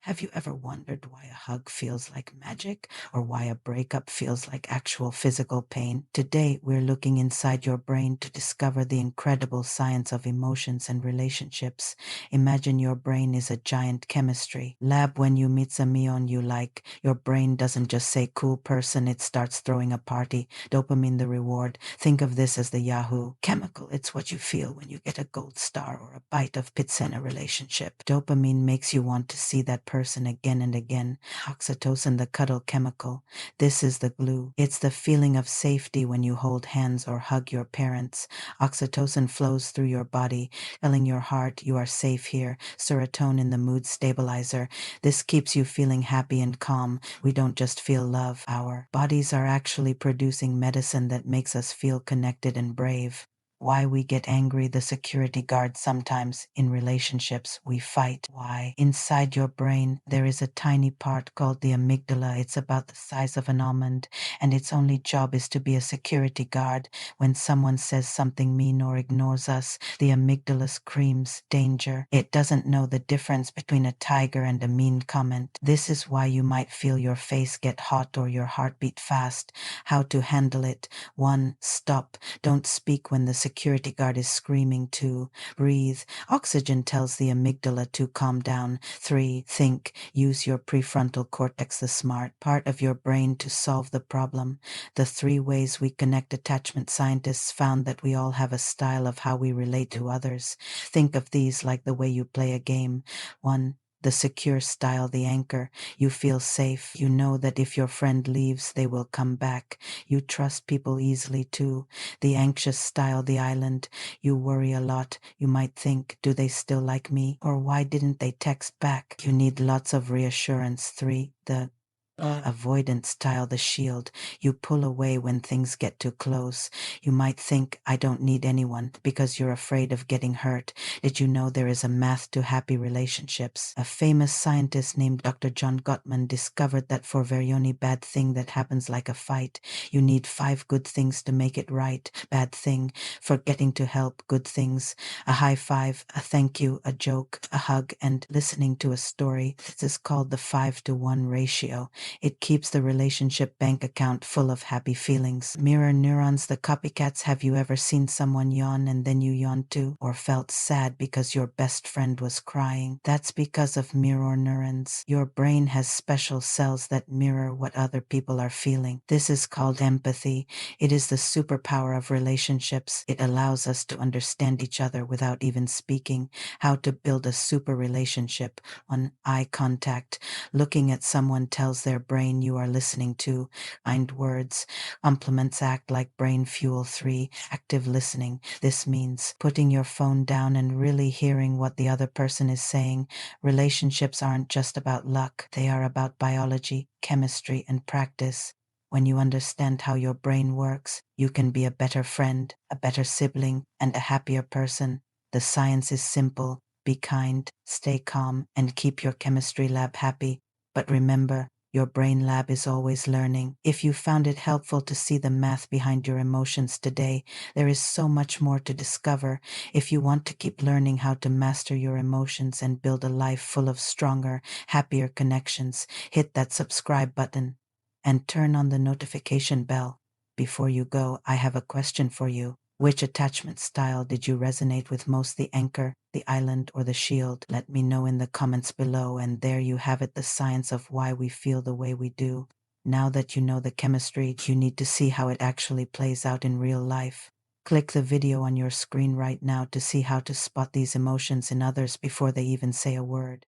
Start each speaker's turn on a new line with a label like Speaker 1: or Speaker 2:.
Speaker 1: Have you ever wondered why a hug feels like magic or why a breakup feels like actual physical pain? Today, we're looking inside your brain to discover the incredible science of emotions and relationships. Imagine your brain is a giant chemistry lab. When you meet someone you like, your brain doesn't just say cool person, it starts throwing a party. Dopamine the reward. Think of this as the Yahoo chemical. It's what you feel when you get a gold star or a bite of pizza in a relationship. Dopamine makes you want to see that person again and again. Oxytocin, the cuddle chemical. This is the glue. It's the feeling of safety when you hold hands or hug your parents. Oxytocin flows through your body, telling your heart you are safe here. Serotonin, the mood stabilizer. This keeps you feeling happy and calm. We don't just feel love. Our bodies are actually producing medicine that makes us feel connected and brave. Why we get angry, the security guard sometimes in relationships we fight. Why? Inside your brain, there is a tiny part called the amygdala. It's about the size of an almond, and its only job is to be a security guard. When someone says something mean or ignores us, the amygdala screams danger. It doesn't know the difference between a tiger and a mean comment. This is why you might feel your face get hot or your heart beat fast. How to handle it? 1. Stop. Don't speak when the security guard is screaming. 2. Breathe. Oxygen tells the amygdala to calm down. 3. Think. Use your prefrontal cortex, the smart part of your brain, to solve the problem. The 3 ways we connect. Attachment scientists found that we all have a style of how we relate to others. Think of these like the way you play a game. 1. The secure style, the anchor. You feel safe. You know that if your friend leaves, they will come back. You trust people easily too. The anxious style, the island. You worry a lot. You might think, do they still like me? Or why didn't they text back? You need lots of reassurance. 3. The avoidance style, the shield. You pull away when things get too close. You might think, I don't need anyone, because you're afraid of getting hurt. Did you know there is a math to happy relationships? A famous scientist named Dr. John Gottman discovered that for every bad thing that happens like a fight, you need 5 good things to make it right. Bad thing, forgetting to help. Good things, a high five, a thank you, a joke, a hug, and listening to a story. This is called the 5-to-1 ratio. It keeps the relationship bank account full of happy feelings. Mirror neurons, the copycats. Have you ever seen someone yawn and then you yawn too? Or felt sad because your best friend was crying? That's because of mirror neurons. Your brain has special cells that mirror what other people are feeling. This is called empathy. It is the superpower of relationships. It allows us to understand each other without even speaking. How to build a super relationship. On eye contact. Looking at someone tells their brain you are listening to. Kind words. Compliments act like brain fuel. 3. Active listening. This means putting your phone down and really hearing what the other person is saying. Relationships aren't just about luck. They are about biology, chemistry, and practice. When you understand how your brain works, you can be a better friend, a better sibling, and a happier person. The science is simple. Be kind, stay calm, and keep your chemistry lab happy. But remember, your brain lab is always learning. If you found it helpful to see the math behind your emotions today, there is so much more to discover. If you want to keep learning how to master your emotions and build a life full of stronger, happier connections, hit that subscribe button and turn on the notification bell. Before you go, I have a question for you. Which attachment style did you resonate with most, the anchor, the island, or the shield? Let me know in the comments below, and there you have it, the science of why we feel the way we do. Now that you know the chemistry, you need to see how it actually plays out in real life. Click the video on your screen right now to see how to spot these emotions in others before they even say a word.